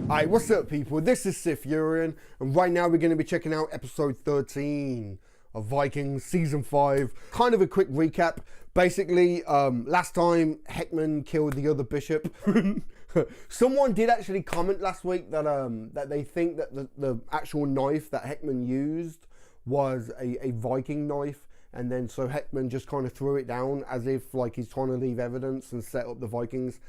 Alright, what's up people? This is SiTHFuRioN, and right now we're going to be checking out episode 13 of Vikings Season 5. Kind of a quick recap. Basically, last time Heckman killed the other bishop. Someone did actually comment last week that that they think that the actual knife that Heckman used was a Viking knife, and then so Heckman just kind of threw it down as if like he's trying to leave evidence and set up the Vikings.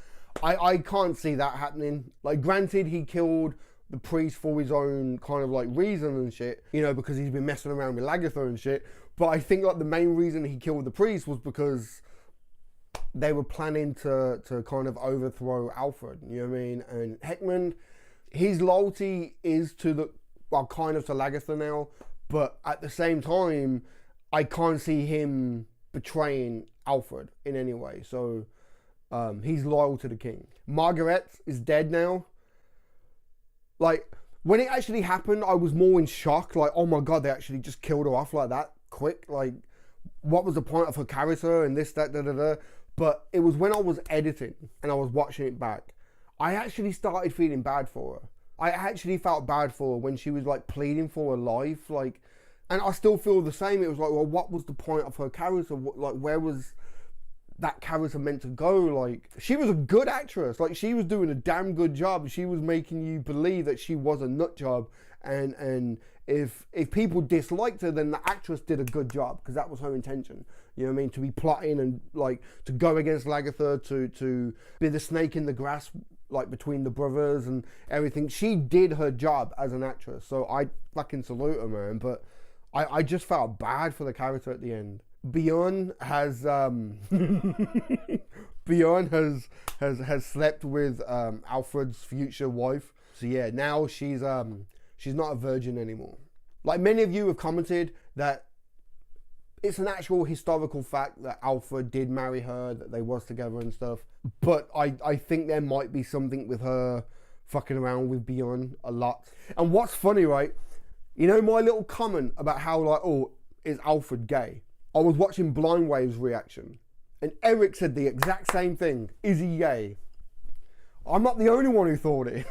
I can't see that happening. Like, granted, he killed the priest for his own kind of like reason and shit, you know, because he's been messing around with Lagertha and shit. But I think like the main reason he killed the priest was because they were planning to kind of overthrow Alfred, you know what I mean? And Heckman, his loyalty is to the, well, kind of to Lagertha now, but at the same time, I can't see him betraying Alfred in any way. So he's loyal to the king. Margaret is dead now. Like, when it actually happened, I was more in shock. Like, oh my God, they actually just killed her off like that quick. Like, what was the point of her character and this, that, da, da, da. But it was when I was editing and I was watching it back, I actually started feeling bad for her. I actually felt bad for her when she was like pleading for her life. Like, and I still feel the same. It was like, well, what was the point of her character? Like, where was that character meant to go? Like, she was a good actress. Like, she was doing a damn good job. She was making you believe that she was a nut job. And if people disliked her, then the actress did a good job, because that was her intention. You know what I mean? To be plotting and like to go against Lagertha, to be the snake in the grass, like between the brothers and everything. She did her job as an actress. So I fucking salute her, man. But I just felt bad for the character at the end. Bjorn has Bjorn has slept with Alfred's future wife. So yeah, now she's not a virgin anymore. Like, many of you have commented that it's an actual historical fact that Alfred did marry her, that they was together and stuff. But I think there might be something with her fucking around with Bjorn a lot. And what's funny, right? You know my little comment about how like, oh, is Alfred gay? I was watching Blind Wave's reaction, and Eric said the exact same thing. Is he gay? I'm not the only one who thought it.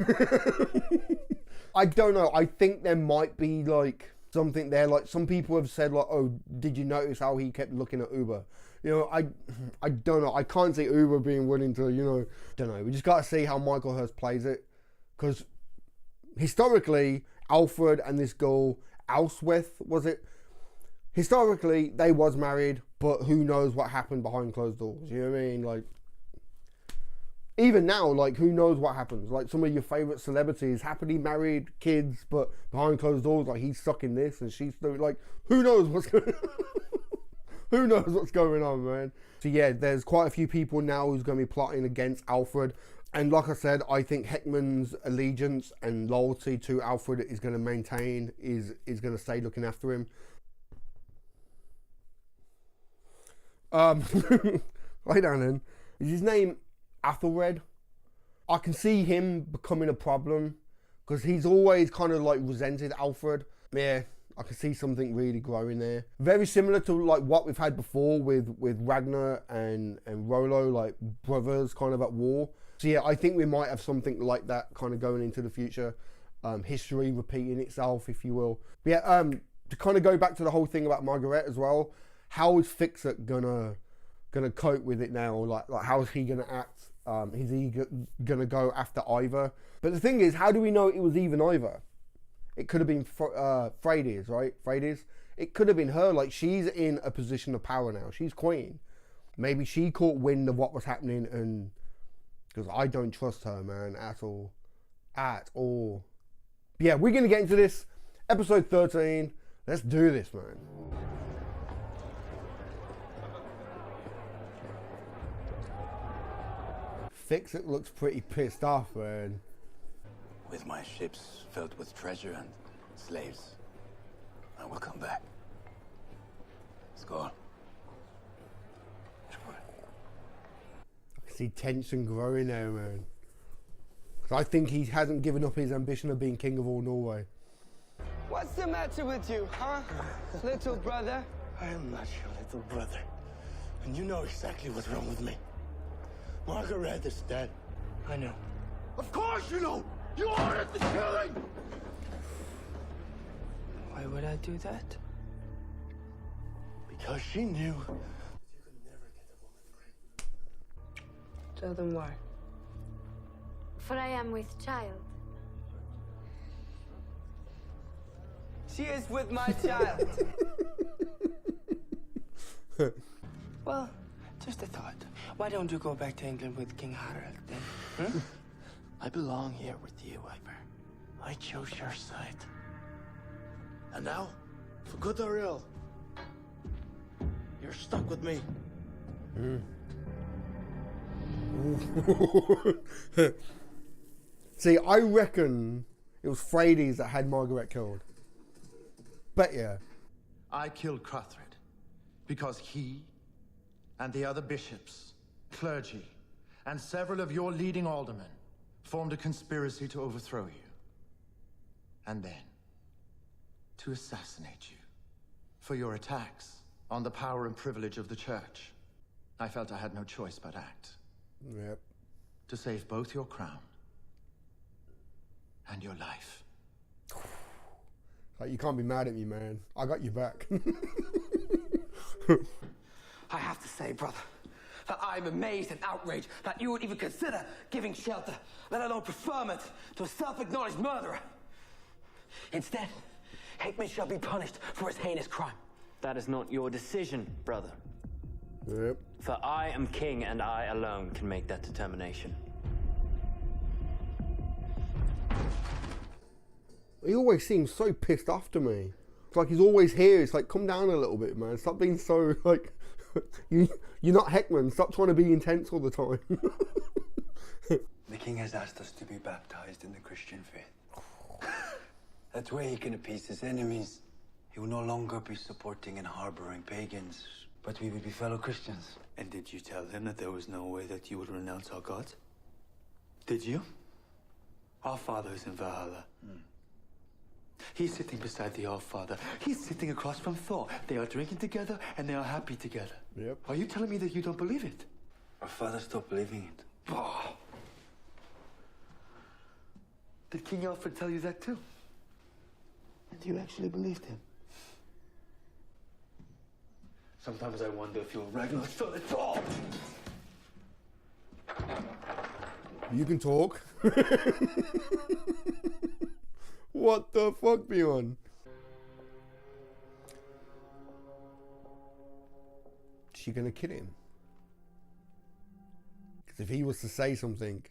I don't know. I think there might be like something there. Like, some people have said like, oh, did you notice how he kept looking at Uber? You know, I don't know. I can't see Uber being willing to, you know, don't know. We just got to see how Michael Hurst plays it. Because historically, Alfred and this girl, Alsweth, was it? Historically, they was married, but who knows what happened behind closed doors, you know what I mean? Like, even now, like, who knows what happens? Like, some of your favourite celebrities, happily married, kids, but behind closed doors, like, he's sucking this and she's doing, like, who knows what's going on? Who knows what's going on, man? So yeah, there's quite a few people now who's going to be plotting against Alfred. And like I said, I think Heckman's allegiance and loyalty to Alfred is going to maintain, is going to stay looking after him. Right down then. Is his name Athelred? I can see him becoming a problem, because he's always kind of like resented Alfred. Yeah, I can see something really growing there. Very similar to like what we've had before with Ragnar and Rollo, like brothers kind of at war. So yeah, I think we might have something like that kind of going into the future. History repeating itself, if you will. But yeah, to kind of go back to the whole thing about Margaret as well. How is Fixit gonna cope with it now? Like how is he gonna act? Is he gonna go after Ivor? But the thing is, how do we know it was even Ivor? It could have been Freydis, right? Freydis. It could have been her. Like, she's in a position of power now. She's queen. Maybe she caught wind of what was happening, and because I don't trust her, man, at all, at all. But yeah, we're gonna get into this episode 13. Let's do this, man. Fixit looks pretty pissed off, man. With my ships filled with treasure and slaves, I will come back. Let's go. I see tension growing there, man. Because I think he hasn't given up his ambition of being king of all Norway. What's the matter with you, huh, little brother? I am not your little brother. And you know exactly what's wrong with me. Margaret is dead. I know. Of course you know! You ordered the killing! Why would I do that? Because she knew you could never get a woman free. Tell them why. For I am with child. She is with my child. Well, just a thought. Why don't you go back to England with King Harald then? Hmm? I belong here with you, Ivar. I chose your side. And now, for good or ill, you're stuck with me. See, I reckon it was Frades that had Margaret killed. Bet yeah. I killed Crathred because he and the other bishops, clergy, and several of your leading aldermen formed a conspiracy to overthrow you. And then, to assassinate you for your attacks on the power and privilege of the church. I felt I had no choice but act. Yep. To save both your crown and your life. Like, you can't be mad at me, man. I got you back. I have to say, brother, that I'm amazed and outraged that you would even consider giving shelter, let alone preferment, to a self-acknowledged murderer. Instead, Hackman shall be punished for his heinous crime. That is not your decision, brother. Yep. For I am king, and I alone can make that determination. He always seems so pissed off to me. It's like he's always here. It's like, come down a little bit, man. Stop being so, like, you're not Heckman. Stop trying to be intense all the time. The king has asked us to be baptized in the Christian faith. That way he can appease his enemies. He will no longer be supporting and harboring pagans, but we will be fellow Christians. And did you tell him that there was no way that you would renounce our gods? Did you? Our Father is in Valhalla. He's sitting beside the All-Father. He's sitting across from Thor. They are drinking together and they are happy together. Yep. Are you telling me that you don't believe it? Our father stopped believing it. Oh. Did King Alfred tell you that too? And you actually believed him? Sometimes I wonder if you're Ragnar's son at all. You can talk. What the fuck, Bjorn? Is she gonna kill him? Because if he was to say something.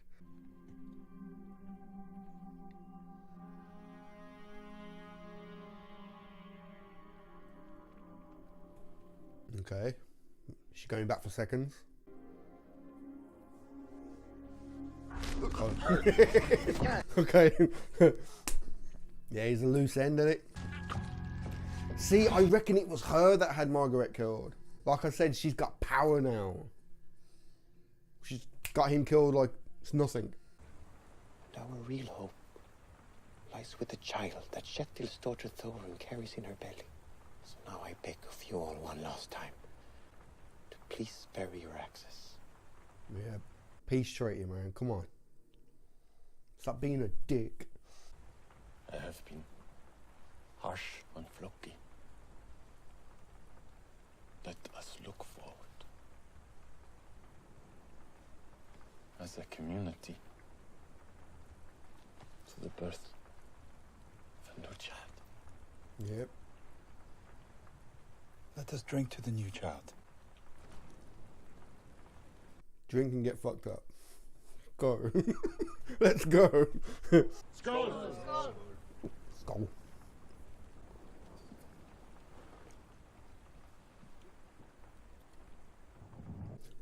Okay. Is she going back for seconds? Oh. Okay. Yeah, he's a loose end, isn't it? See, I reckon it was her that had Margaret killed. Like I said, she's got power now. She's got him killed like it's nothing. Our real hope lies with the child that Shettil's daughter Thorun carries in her belly. So now I beg of you all one last time to please spare your access. Yeah, peace treaty, man. Come on. Stop being a dick. I have been harsh on Floki. Let us look forward. As a community, to the birth of a new child. Yep. Let us drink to the new child. Drink and get fucked up. Go. Let's go. Skull! Skull.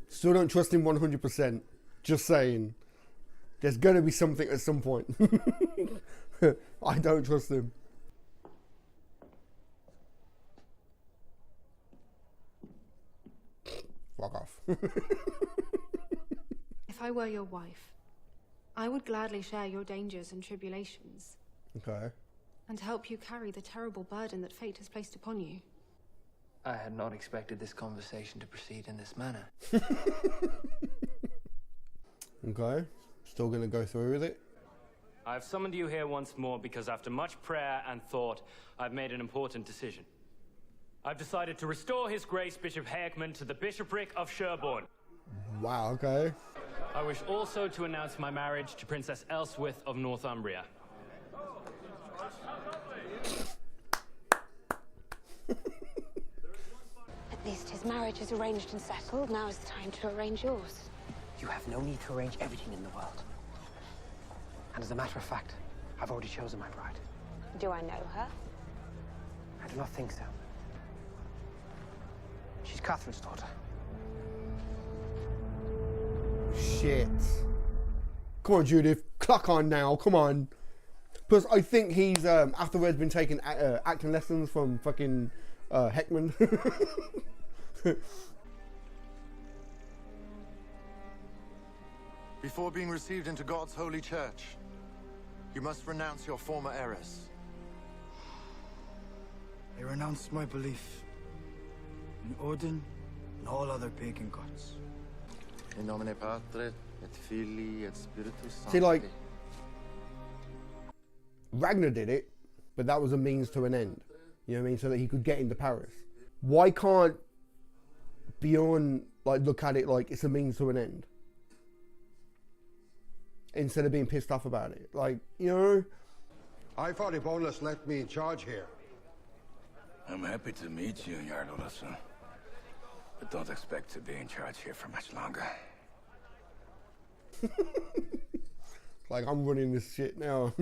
Still don't trust him 100%. Just saying. There's gonna be something at some point. I don't trust him. Fuck off. If I were your wife, I would gladly share your dangers and tribulations. Okay. And help you carry the terrible burden that fate has placed upon you. I had not expected this conversation to proceed in this manner. Okay. Still gonna go through with it? I've summoned you here once more because after much prayer and thought, I've made an important decision. I've decided to restore His Grace Bishop Heckman to the bishopric of Sherborne. Wow, okay. I wish also to announce my marriage to Princess Elswith of Northumbria. At least his marriage is arranged and settled. Now it's time to arrange yours. You have no need to arrange everything in the world. And as a matter of fact, I've already chosen my bride. Do I know her? I do not think so. She's Catherine's daughter. Shit. Come on, Judith. Cluck on now. Come on. Plus, I think he's, afterwards, been taking acting lessons from fucking Heckman. Before being received into God's holy church, you must renounce your former errors. I renounce my belief in Odin and all other pagan gods. In nomine Patris et Filii et Spiritus Sancti. See, like, Ragnar did it, but that was a means to an end. You know what I mean? So that he could get into Paris. Why can't Bjorn, like, look at it like it's a means to an end? Instead of being pissed off about it. Like, you know? I thought if Boneless left me in charge here. I'm happy to meet you, Jarl Olafsson. But don't expect to be in charge here for much longer. Like, I'm running this shit now.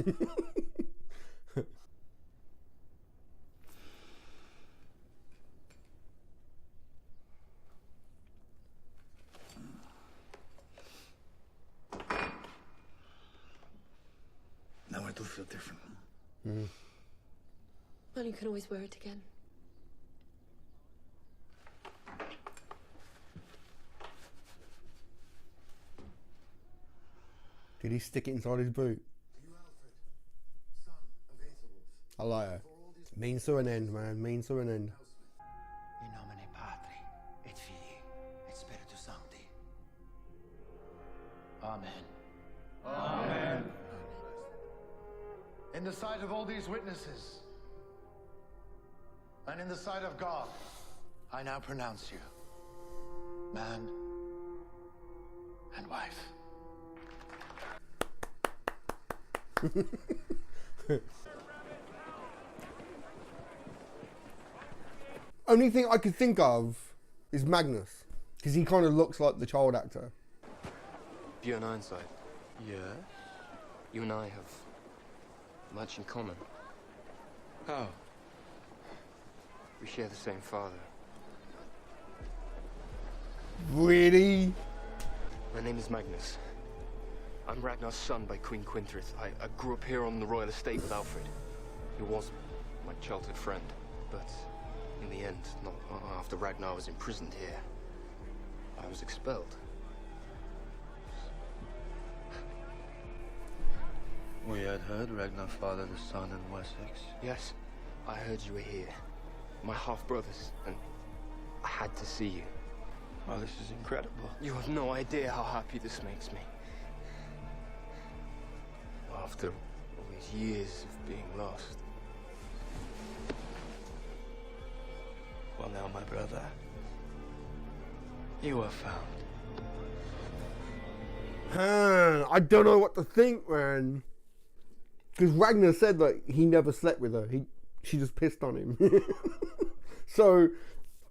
Now I do feel different. Well, you can always wear it again. Did he stick it inside his boot? I like it. Means to an end, man. Means to an end. In nomine Patri et Filii et Spiritus Sancti. Amen. Amen. In the sight of all these witnesses, and in the sight of God, I now pronounce you man and wife. Only thing I could think of is Magnus, because he kind of looks like the child actor. Bjorn Ironside. Yeah? You and I have much in common. How? We share the same father. Really? My name is Magnus. I'm Ragnar's son by Queen Quinthrith. I grew up here on the royal estate with Alfred. He was my childhood friend, but in the end, not after Ragnar was imprisoned here, I was expelled. We had heard Ragnar fathered a son in Wessex. Yes, I heard you were here. My half-brothers, and I had to see you. Well, this is incredible. You have no idea how happy this makes me. After all these years of being lost. Well now, my brother, you are found. I don't know what to think, man. Because Ragnar said that he never slept with her. She just pissed on him. So,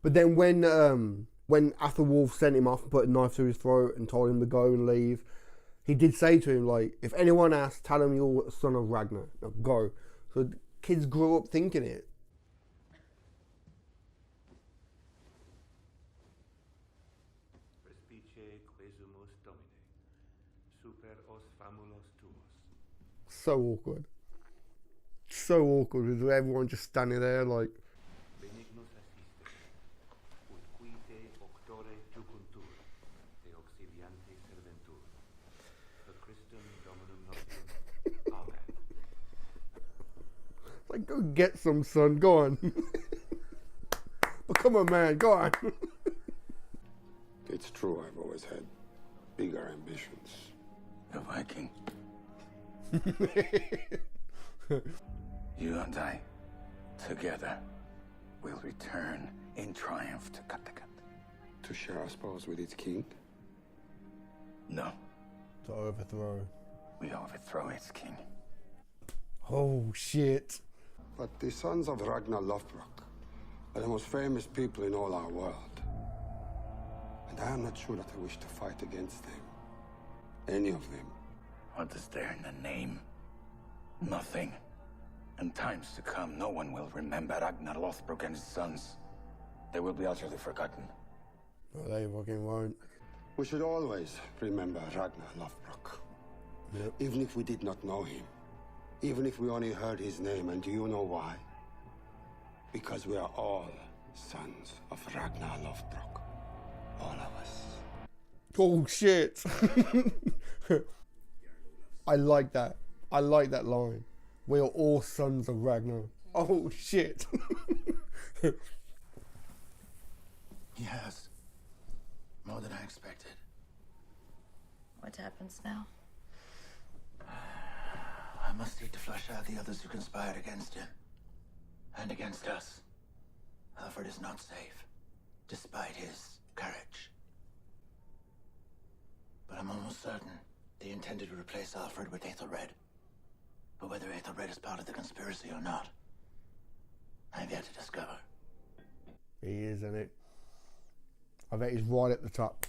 but then when Athelwulf sent him off and put a knife to his throat and told him to go and leave, he did say to him, like, if anyone asks, tell him you're a son of Ragnar. Now, go. So kids grew up thinking it. So awkward. So awkward with everyone just standing there like... Like, go get some, son. Go on. But come on, man. Go on. It's true, I've always had bigger ambitions. A Viking. You and I, together, will return in triumph to Kattegat. To share our spoils with its king? No. To overthrow. We overthrow its king. Oh, shit. But the sons of Ragnar Lothbrok are the most famous people in all our world. And I am not sure that I wish to fight against them. Any of them. What is there in the name? Nothing. In times to come, no one will remember Ragnar Lothbrok and his sons. They will be utterly forgotten. Well, they fucking won't. We should always remember Ragnar Lothbrok. Yep. Even if we did not know him. Even if we only heard his name. And do you know why? Because we are all sons of Ragnar Lothbrok. All of us. Oh, shit. I like that. I like that line. We are all sons of Ragnar. Oh, shit. Yes. More than I expected. What happens now? I must seek to flush out the others who conspired against him. And against us. Alfred is not safe, despite his courage. But I'm almost certain they intended to replace Alfred with Aethelred. But whether Aethelred is part of the conspiracy or not, I've yet to discover. He is, isn't it? I bet he's right at the top.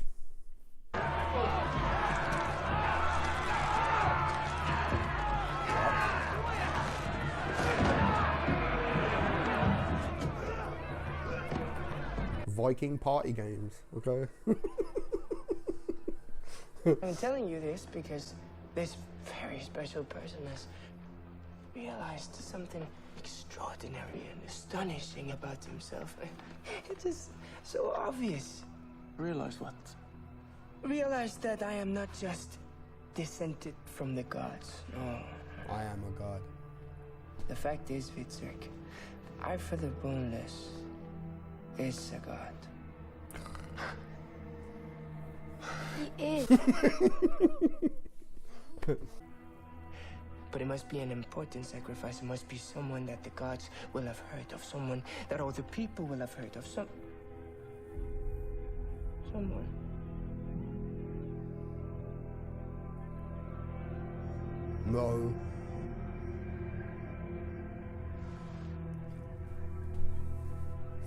Viking party games, okay? I'm telling you this because this very special person has realized something extraordinary and astonishing about himself. It is so obvious. Realize what? Realize that I am not just descended from the gods. No. I am a god. The fact is, Fitzurk, Ivar the Boneless is a god. He is. But it must be an important sacrifice. It must be someone that the gods will have heard of. Someone that all the people will have heard of. Someone. No.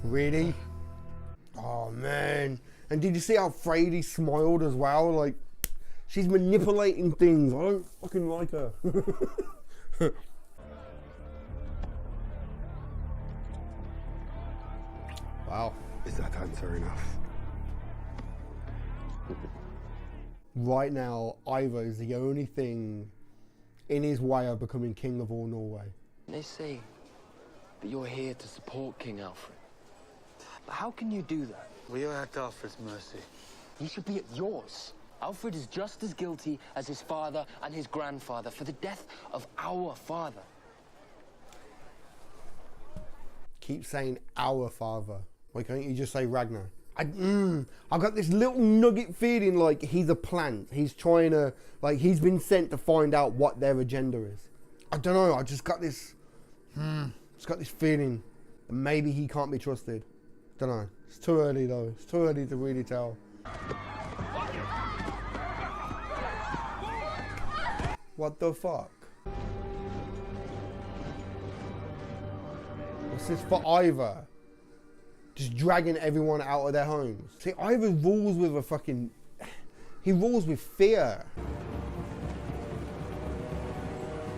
Really? Oh, man. And did you see how Frady smiled as well? Like, she's manipulating things. I don't fucking like her. Wow. Is that answer enough? Right now, Ivar is the only thing in his way of becoming king of all Norway. They say that you're here to support King Alfred. But how can you do that? We are at Alfred's mercy. He should be at yours. Alfred is just as guilty as his father and his grandfather for the death of our father. Keep saying our father. Why can't you just say Ragnar? I got this little nugget feeling like he's a plant. He's trying to, like, he's been sent to find out what their agenda is. I don't know. I just got this, feeling that maybe he can't be trusted. Don't know. It's too early though. It's too early to really tell. What the fuck? What's this for Ivar? Just dragging everyone out of their homes. See, Ivar rules with a fucking... He rules with fear.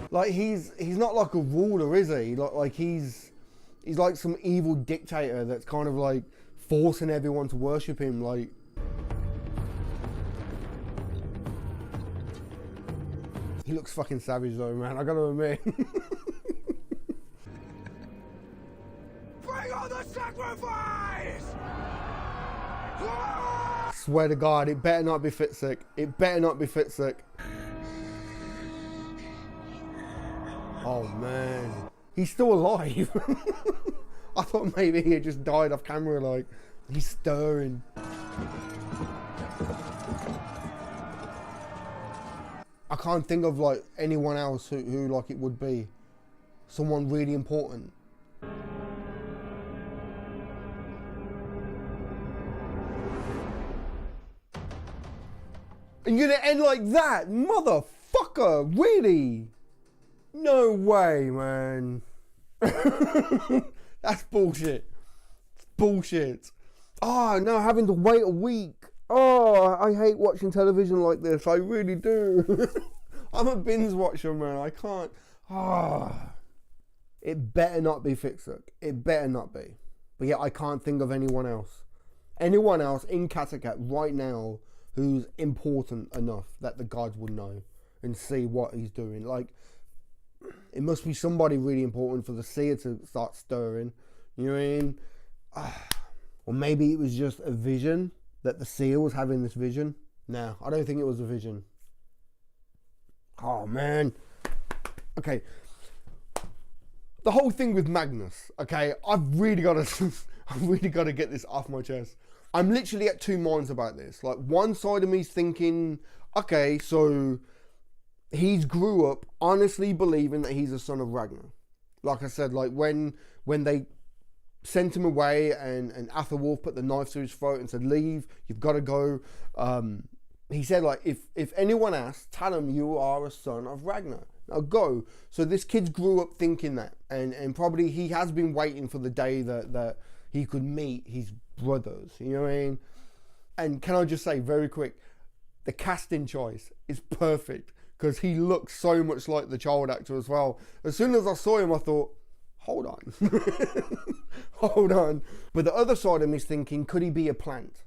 Like, he's not like a ruler, is he? Like he's like some evil dictator that's kind of like forcing everyone to worship him, like... He looks fucking savage though, man, I gotta admit. Bring on the sacrifice! Swear to God, it better not be Fitzurk. It better not be Fitzurk. Oh man. He's still alive. I thought maybe he had just died off camera, like, he's stirring. I can't think of like anyone else who like it would be. Someone really important. And you're gonna end like that? Motherfucker, really? No way, man. That's bullshit. It's bullshit. Oh, no, having to wait a week. Oh, I hate watching television like this. I really do. I'm a binge watcher, man. I can't. Ah. It better not be Fixuk. It better not be. But yeah, I can't think of anyone else. Anyone else in Kattegat right now who's important enough that the gods would know and see what he's doing. Like, it must be somebody really important for the seer to start stirring. You know what I mean? Or maybe it was just a vision, that the seer was having this vision. No, I don't think it was a vision. Oh, man. Okay. The whole thing with Magnus, okay, I've really got to get this off my chest. I'm literally at two minds about this. Like, one side of me's thinking, okay, so he's grew up honestly believing that he's a son of Ragnar. Like I said, like when they sent him away and Athelwulf put the knife to his throat and said, leave, you've got to go. He said, like, if anyone asks, tell him you are a son of Ragnar. Now go. So this kid grew up thinking that, and probably he has been waiting for the day that he could meet his brothers, you know what I mean? And can I just say very quick, the casting choice is perfect because he looks so much like the child actor as well. As soon as I saw him, I thought, hold on. Hold on. But the other side of me is thinking, could he be a plant?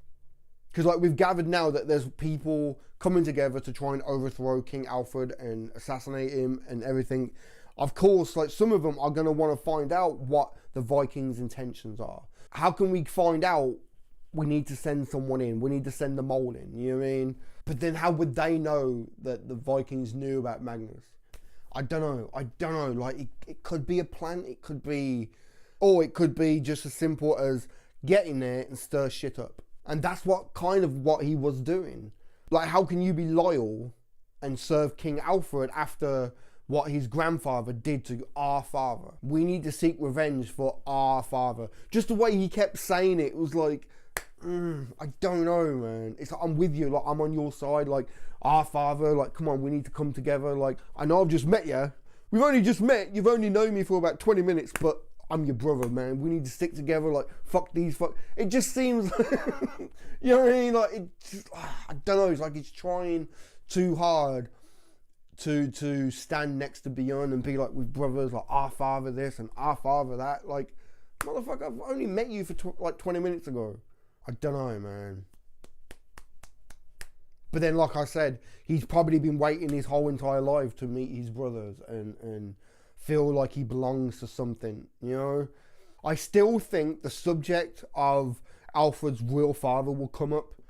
Because like we've gathered now that there's people coming together to try and overthrow King Alfred and assassinate him and everything. Of course, like some of them are going to want to find out what the Vikings' intentions are. How can we find out? We need to send someone in. We need to send the mole in, you know what I mean? But then how would they know that the Vikings knew about Magnus? I don't know. Like, it could be a plan. It could be... Or it could be just as simple as get in there and stir shit up. And that's what he was doing. Like, how can you be loyal and serve King Alfred after what his grandfather did to our father? We need to seek revenge for our father. Just the way he kept saying it was like... I don't know, man. It's like, I'm with you, like I'm on your side, like our father, like come on, we need to come together. Like, I know I've just met you. We've only just met. You've only known me for about 20 minutes, but I'm your brother, man. We need to stick together. Like, fuck. It just seems, you know what I mean? Like, I don't know. It's like he's trying too hard to stand next to Bjorn and be like with brothers, like our father this and our father that. Like, motherfucker, I've only met you for like 20 minutes ago. I don't know, man. But then, like I said, he's probably been waiting his whole entire life to meet his brothers and feel like he belongs to something, you know? I still think the subject of Alfred's real father will come up.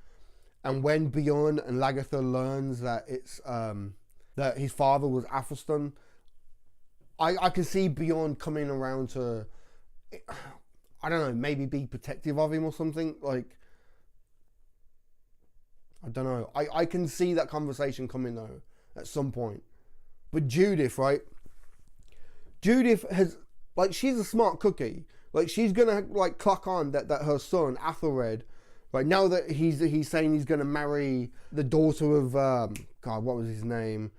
And when Bjorn and Lagertha learns that it's that his father was Athelstan, I can see Bjorn coming around to... I don't know, maybe be protective of him or something. Like, I don't know. I can see that conversation coming though at some point. But Judith, right? Judith has, like, she's a smart cookie. Like, she's gonna like clock on that her son Athelred, right, now that he's saying he's gonna marry the daughter of God, what was his name?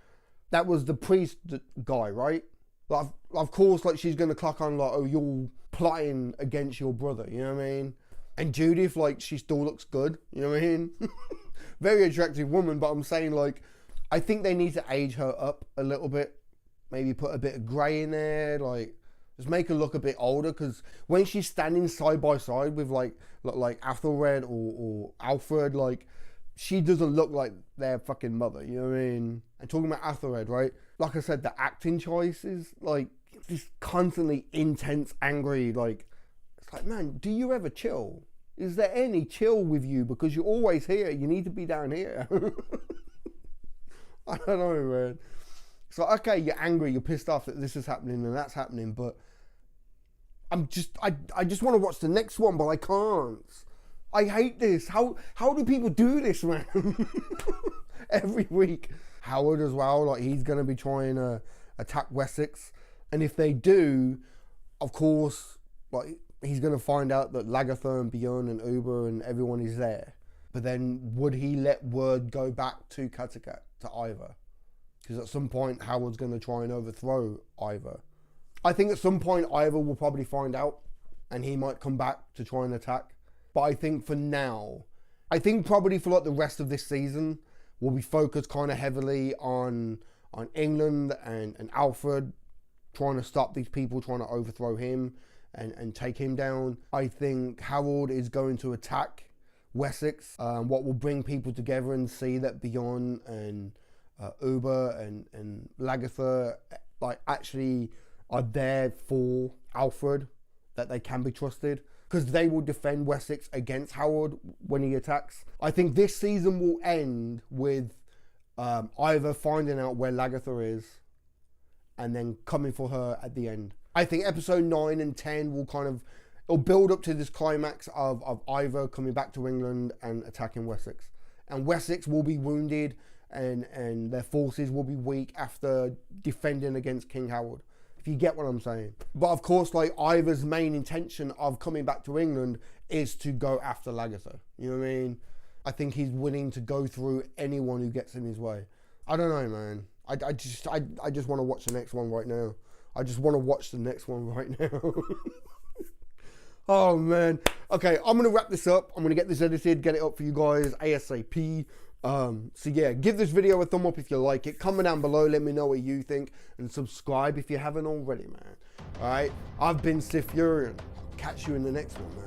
That was the priest guy, right? Like, of course, like she's gonna clock on like, oh, you're plotting against your brother, you know what I mean? And Judith, like, she still looks good, you know what I mean? Very attractive woman, but I'm saying, like, I think they need to age her up a little bit. Maybe put a bit of grey in there, like, just make her look a bit older, because when she's standing side by side with, like Athelred or Alfred, like, she doesn't look like their fucking mother, you know what I mean? And talking about Athelred, right? Like I said, the acting choices, like, just constantly intense, angry, like, it's like, man, do you ever chill? Is there any chill with you? Because you're always here. You need to be down here. I don't know, man. It's like, okay, you're angry, you're pissed off that this is happening and that's happening, but I just want to watch the next one, but I can't. I hate this. How do people do this, man? Every week. Howard as well. Like, he's going to be trying to attack Wessex. And if they do, of course, like, he's going to find out that Lagertha and Bjorn and Uber and everyone is there. But then would he let word go back to Kattegat, to Ivar? Because at some point, Howard's going to try and overthrow Ivar. I think at some point, Ivar will probably find out and he might come back to try and attack. But I think for now, I think probably for like the rest of this season, we'll be focused kind of heavily on England and Alfred, trying to stop these people, trying to overthrow him and take him down. I think Harold is going to attack Wessex, what will bring people together and see that Bjorn and Uber and Lagertha like actually are there for Alfred, that they can be trusted, because they will defend Wessex against Howard when he attacks. I think this season will end with Ivar finding out where Lagertha is and then coming for her at the end. I think episode 9 and 10 will kind of, it'll build up to this climax of Ivar coming back to England and attacking Wessex. And Wessex will be wounded and their forces will be weak after defending against King Howard. If you get what I'm saying. But of course, like, Ivar's main intention of coming back to England is to go after Lagertha. You know what I mean? I think he's willing to go through anyone who gets in his way. I don't know, man. I just want to watch the next one right now. I just want to watch the next one right now. Oh, man. Okay, I'm going to wrap this up. I'm going to get this edited, get it up for you guys ASAP. So yeah, give this video a thumb up if you like it. Comment down below, let me know what you think, and subscribe if you haven't already, man. Alright, I've been SiTHFuRioN. Catch you in the next one, man.